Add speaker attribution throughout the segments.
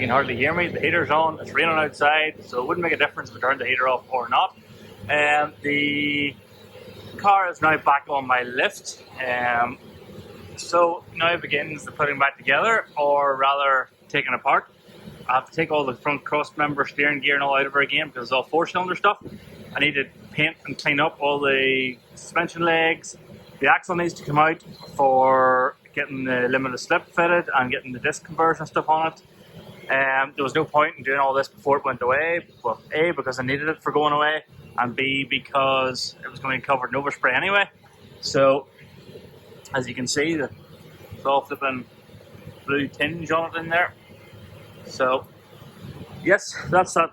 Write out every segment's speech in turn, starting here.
Speaker 1: can hardly hear me. The heater's on, it's raining outside, so it wouldn't make a difference if I turned the heater off or not. The car is now back on my lift, so now begins the putting back together, or rather taking apart. I have to take all the front cross member steering gear and all out of her again because it's all 4-cylinder stuff. I need to paint and clean up all the suspension legs. The axle needs to come out for getting the limited slip fitted and getting the disc conversion stuff on it. There was no point in doing all this before it went away. Well, A, because I needed it for going away, and B, because it was going to be covered in overspray anyway. So, as you can see, there's all flipping blue tinge on it in there. So, yes, that's that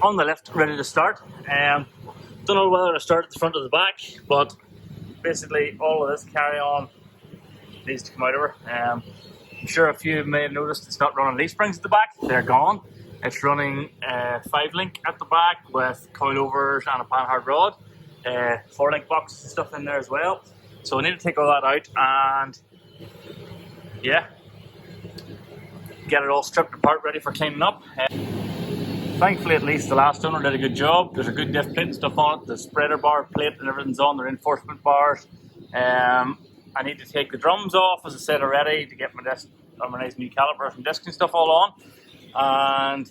Speaker 1: on the lift, ready to start. Don't know whether to start at the front or the back, but basically all of this carry-on needs to come out of her. I'm sure a few may have noticed it's not running leaf springs at the back, they're gone. It's running 5-link at the back with coilovers and a panhard rod, 4-link box and stuff in there as well. So I need to take all that out and yeah, get it all stripped apart, ready for cleaning up. Thankfully, at least the last owner did a good job. There's a good diff plate and stuff on it. The spreader bar plate and everything's on. The reinforcement bars. I need to take the drums off, as I said already, to get my disc, my nice new calipers and discs and stuff all on. And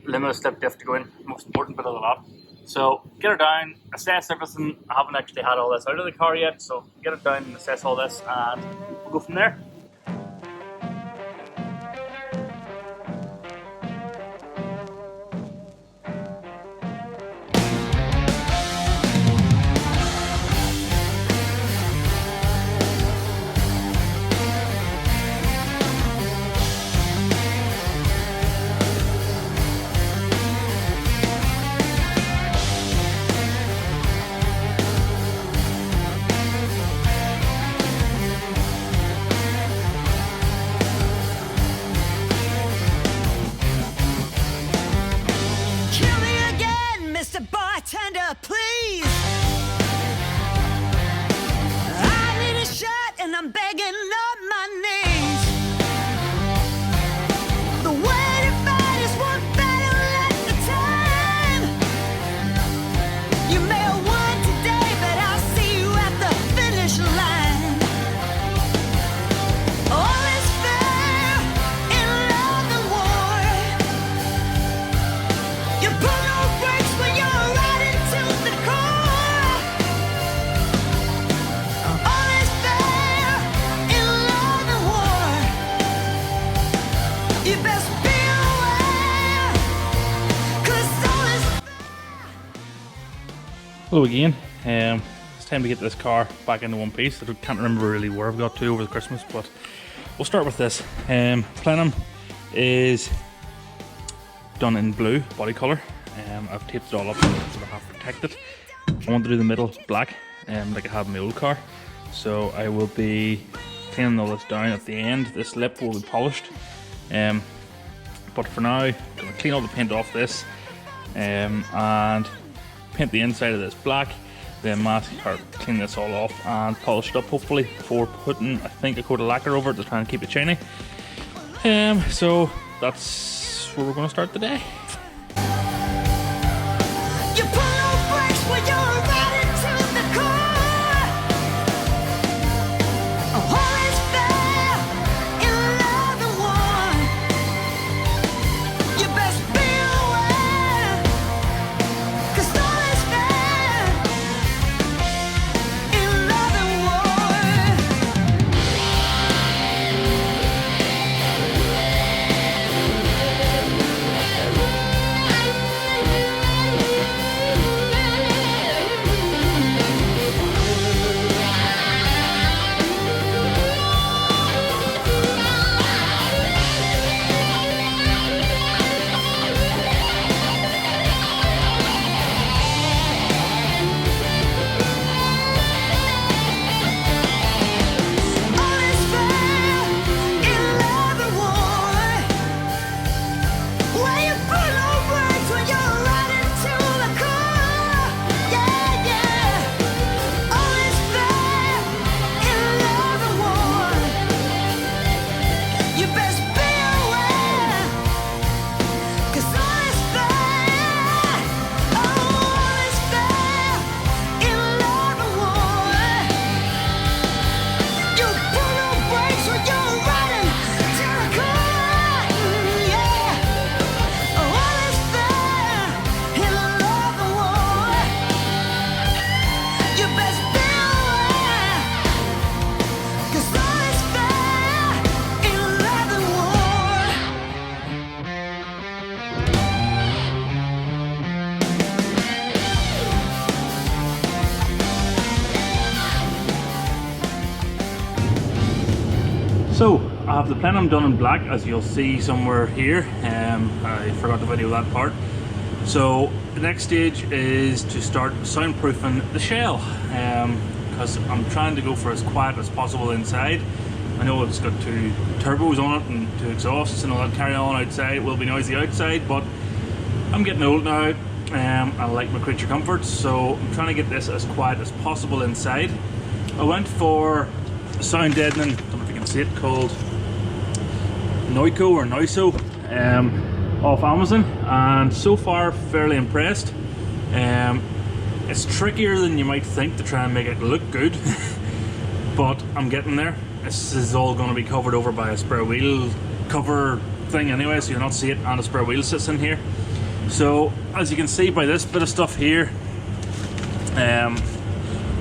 Speaker 1: limited slip diff to go in. Most important bit of the lot. So get her down, assess everything. I haven't actually had all this out of the car yet, so get it down and assess all this, and we'll go from there.
Speaker 2: Bartender, please. I need a shot and I'm begging up my knees. The way to fight is one battle at a time. You may have won today, but I'll see you at the finish line. All is fair in love and war. You pull no brakes when you're
Speaker 1: Hello again. It's time to get this car back into one piece. I can't remember really where I've got to over the Christmas, but we'll start with this. Plenum is done in blue body colour. I've taped it all up so I have protected. I want to do the middle black, like I have in my old car. So I will be cleaning all this down at the end. This lip will be polished. But for now, I'm going to clean all the paint off this and paint the inside of this black, then mask or clean this all off and polish it up hopefully before putting, I think, a coat of lacquer over it to try and keep it shiny. So that's where we're going to start the day. So I have the plenum done in black, as you'll see somewhere here. I forgot to video that part. So the next stage is to start soundproofing the shell, because I'm trying to go for as quiet as possible inside. I know it's got 2 turbos on it and 2 exhausts and all that carry on outside. It will be noisy outside, but I'm getting old now. I like my creature comforts, so I'm trying to get this as quiet as possible inside. I went for sound deadening, I don't know if you can see it, called Noico or Noiso, off Amazon, and so far fairly impressed. It's trickier than you might think to try and make it look good, but I'm getting there. This is all going to be covered over by a spare wheel cover thing anyway, so you'll not see it, and a spare wheel sits in here. So as you can see by this bit of stuff here, I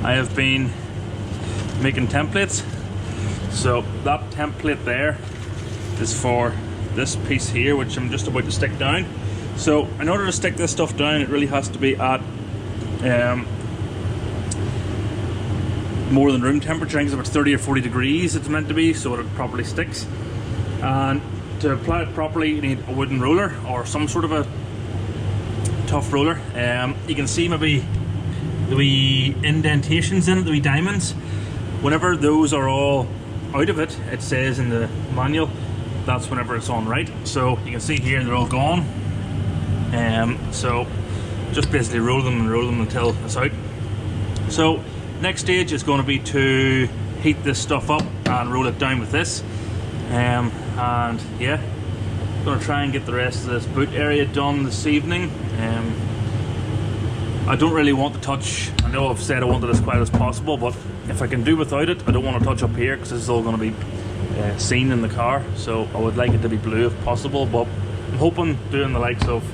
Speaker 1: have been making templates. So that template there is for this piece here, which I'm just about to stick down. So in order to stick this stuff down, it really has to be at more than room temperature. I think it's about 30 or 40 degrees it's meant to be, so it properly sticks. And to apply it properly, you need a wooden roller or some sort of a tough roller. You can see maybe the wee indentations in it, the wee diamonds. Whenever those are all out of it, it says in the manual, that's whenever it's on right. So you can see here they're all gone. So just basically roll them until it's out. So next stage is going to be to heat this stuff up and roll it down with this. And yeah, I'm going to try and get the rest of this boot area done this evening. I don't really want to touch, I know I've said I want it as quiet as possible, but if I can do without it, I don't want to touch up here because this is all going to be seen in the car. So I would like it to be blue if possible, but I'm hoping doing the likes of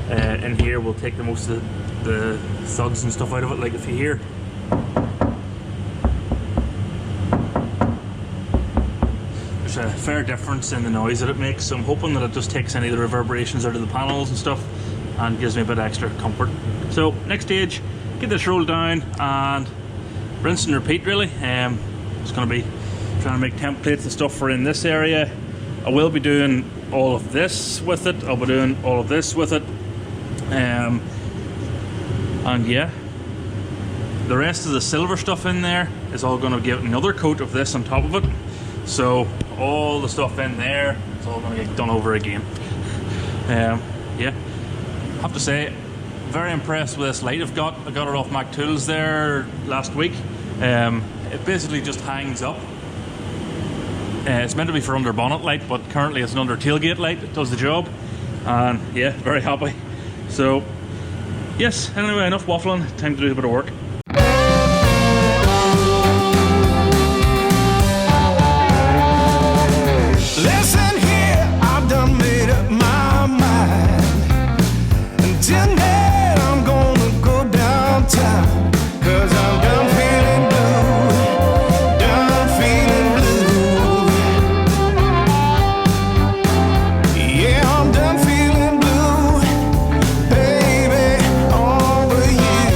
Speaker 1: in here will take the most of the thuds and stuff out of it. Like if you hear, there's a fair difference in the noise that it makes, so I'm hoping that it just takes any of the reverberations out of the panels and stuff and gives me a bit extra comfort. So next stage, get this rolled down and rinse and repeat really. It's going to be trying to make templates and stuff for in this area. I will be doing all of this with it, I'll be doing all of this with it, and yeah, the rest of the silver stuff in there is all going to get another coat of this on top of it. So all the stuff in there, it's all going to get done over again. Yeah, I have to say, very impressed with this light I've got. I got it off Mac Tools there last week. It basically just hangs up. It's meant to be for under bonnet light, but currently it's an under tailgate light. It does the job, and yeah, very happy. So yes, anyway, enough waffling, time to do a bit of work.
Speaker 2: Listen here, I've done made up my mind. And tonight I'm gonna go downtown, 'cause I'm done feeling blue, done feeling blue. Yeah, I'm done feeling blue, baby, over you.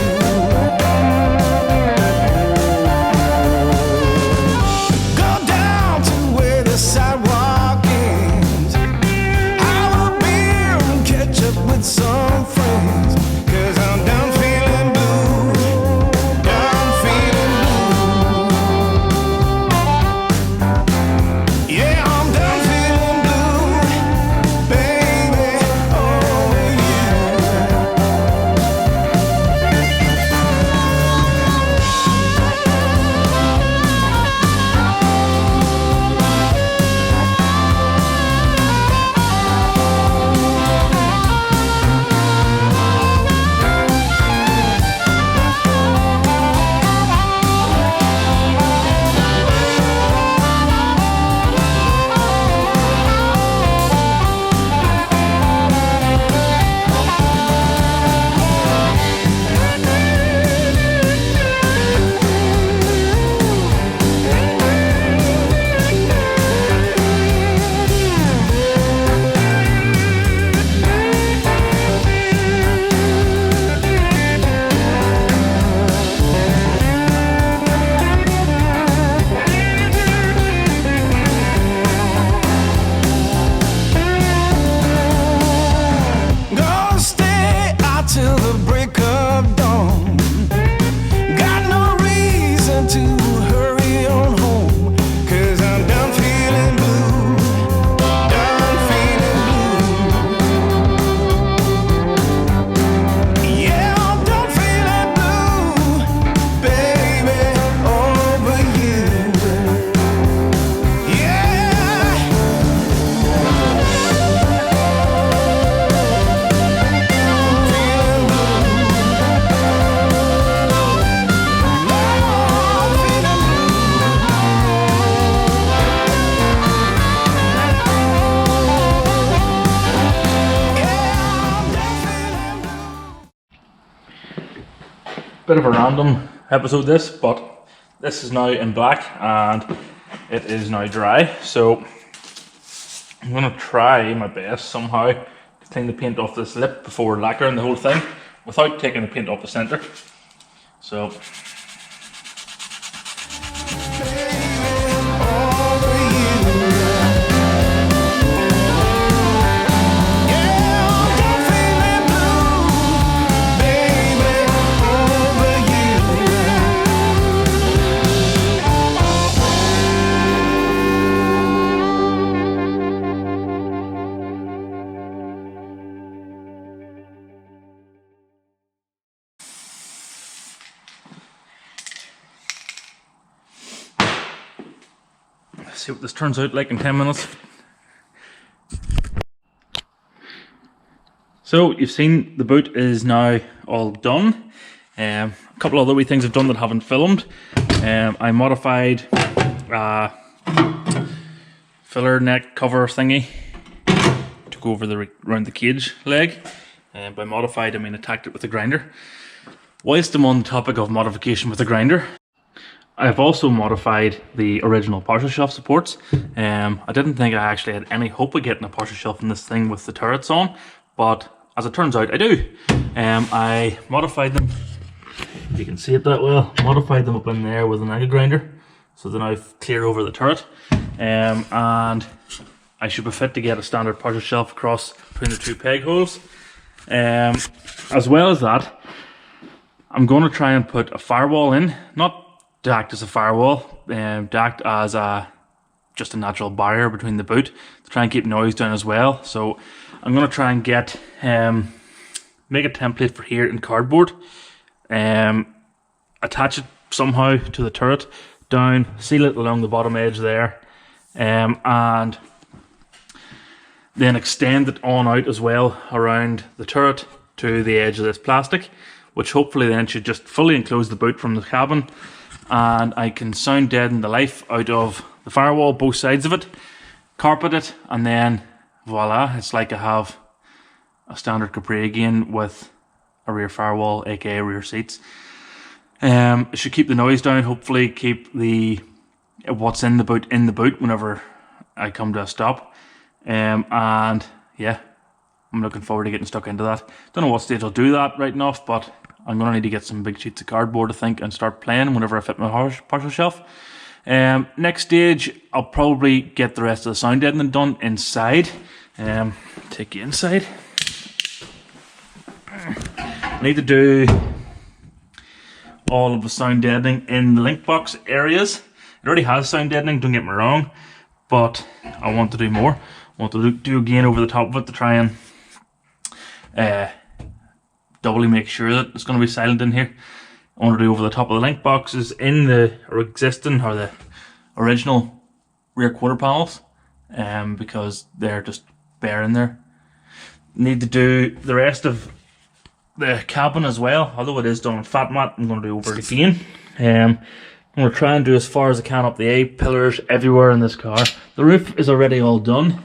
Speaker 1: bit of a random episode this, but this is now in black and it is now dry, so I'm going to try my best somehow to clean the paint off this lip before lacquering the whole thing without taking the paint off the centre. So see what this turns out like in 10 minutes. So you've seen the boot is now all done. A couple other wee things I've done that haven't filmed. I modified filler neck cover thingy to go over around the cage leg. By modified I mean attacked it with a grinder. Whilst I'm on the topic of modification with a grinder, I've also modified the original partial shelf supports. I didn't think I actually had any hope of getting a partial shelf in this thing with the turrets on, but as it turns out I do. I modified them, if you can see it that well, modified them up in there with an angle grinder, so they're now clear over the turret. And I should be fit to get a standard partial shelf across between the two peg holes. As well as that, I'm going to try and put a firewall in, not to act as a firewall, to act as just a natural barrier between the boot to try and keep noise down as well. So I'm going to try and get make a template for here in cardboard, attach it somehow to the turret down, seal it along the bottom edge there, and then extend it on out as well around the turret to the edge of this plastic, which hopefully then should just fully enclose the boot from the cabin, and I can sound deaden the life out of the firewall, both sides of it, carpet it, and then voila, it's like I have a standard Capri again with a rear firewall, aka rear seats. It should keep the noise down, hopefully keep the what's in the boot whenever I come to a stop. And yeah, I'm looking forward to getting stuck into that. Don't know what stage I'll do that right enough, but I'm going to need to get some big sheets of cardboard, I think, and start playing whenever I fit my partial shelf. Next stage, I'll probably get the rest of the sound deadening done inside. Take you inside. I need to do all of the sound deadening in the link box areas. It already has sound deadening, don't get me wrong, but I want to do more. I want to do again over the top of it to try and doubly make sure that it's going to be silent in here. I want to do over the top of the link boxes in the existing or the original rear quarter panels, because they're just bare in there. Need to do the rest of the cabin as well, although it is done on fat mat. I'm going to do over it again. I'm going to try and do as far as I can up the A-pillars everywhere in this car. The roof is already all done,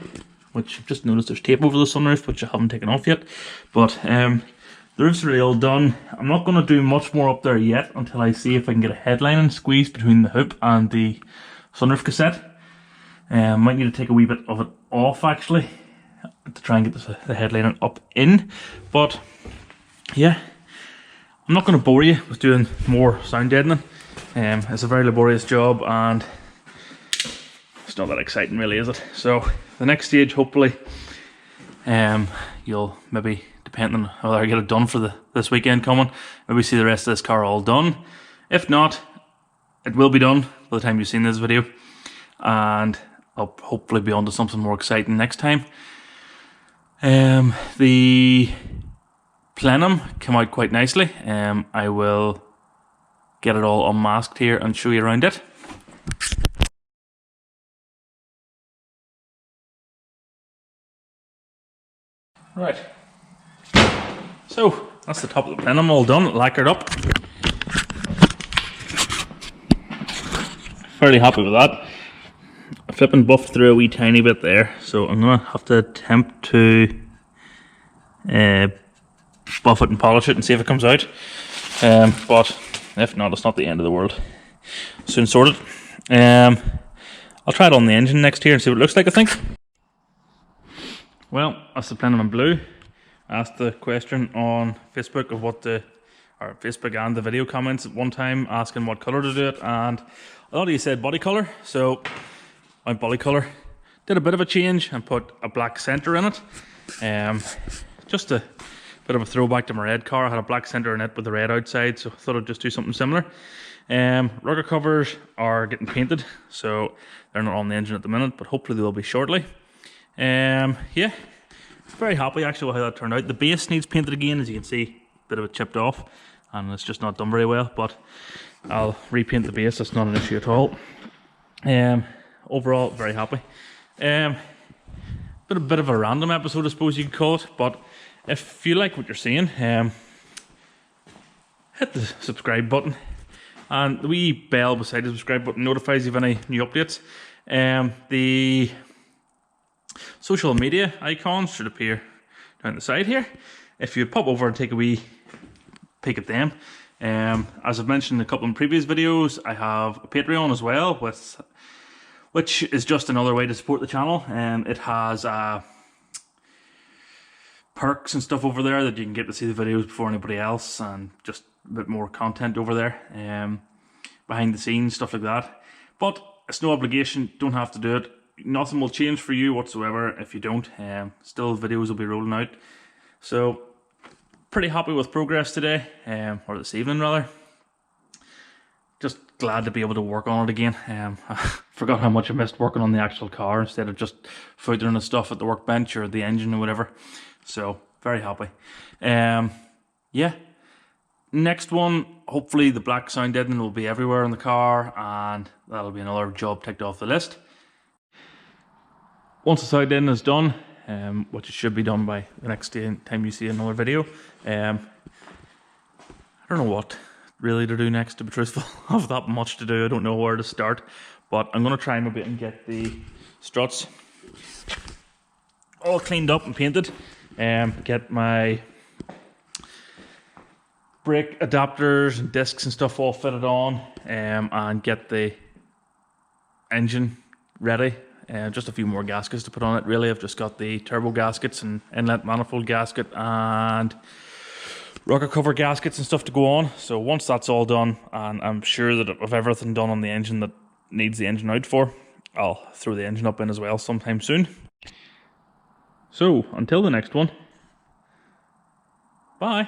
Speaker 1: which I've just noticed there's tape over the sunroof, which I haven't taken off yet. But the roof's really all done. I'm not going to do much more up there yet until I see if I can get a headlining squeeze between the hoop and the sunroof cassette. Might need to take a wee bit of it off actually to try and get the headlining up in. But yeah, I'm not going to bore you with doing more sound deadening. It's a very laborious job and it's not that exciting really, is it? So the next stage, hopefully, you'll maybe, depending on whether I get it done for this weekend coming, maybe see the rest of this car all done. If not, it will be done by the time you've seen this video, and I'll hopefully be on to something more exciting next time. The plenum came out quite nicely. I will get it all unmasked here and show you around it. Right, so that's the top of the plenum all done, lacquered up. Fairly happy with that. I flipping buffed through a wee tiny bit there, so I'm gonna have to attempt to buff it and polish it and see if it comes out. But if not, it's not the end of the world. Soon sorted. I'll try it on the engine next here and see what it looks like, I think. Well, that's the Plenum in Blue. I asked the question on Facebook of Facebook and the video comments at one time asking what colour to do it, and a lot of you said body colour, so my body colour did a bit of a change and put a black centre in it. Just a bit of a throwback to my red car. I had a black centre in it with the red outside, so I thought I'd just do something similar. Rugger covers are getting painted, so they're not on the engine at the minute, but hopefully they will be shortly. Yeah, very happy actually with how that turned out. The base needs painted again, as you can see, a bit of it chipped off, and it's just not done very well, but I'll repaint the base, that's not an issue at all. Overall, very happy. Been a bit of a random episode, I suppose you could call it, but if you like what you're seeing, hit the subscribe button, and the wee bell beside the subscribe button notifies you of any new updates. The social media icons should appear down the side here. If you pop over and take a wee peek at them. As I've mentioned in a couple of previous videos, I have a Patreon as well, which is just another way to support the channel. It has perks and stuff over there that you can get to see the videos before anybody else, and just a bit more content over there, behind the scenes, stuff like that. But it's no obligation, don't have to do it. Nothing will change for you whatsoever if you don't. Still videos will be rolling out. So pretty happy with progress today, or this evening rather. Just glad to be able to work on it again. I forgot how much I missed working on the actual car instead of just footering the stuff at the workbench or the engine or whatever. So very happy. Yeah. Next one, hopefully the black sound deadening will be everywhere in the car, and that'll be another job ticked off the list. Once the sound deadening is done, which it should be done by the next time you see another video, I don't know what really to do next, to be truthful. I have that much to do, I don't know where to start, but I'm going to try my bit and get the struts all cleaned up and painted, get my brake adapters and discs and stuff all fitted on, and get the engine ready. Just a few more gaskets to put on it really. I've just got the turbo gaskets and inlet manifold gasket and rocker cover gaskets and stuff to go on. So once that's all done, and I'm sure that with everything done on the engine that needs the engine out for, I'll throw the engine up in as well sometime soon. So until the next one, bye.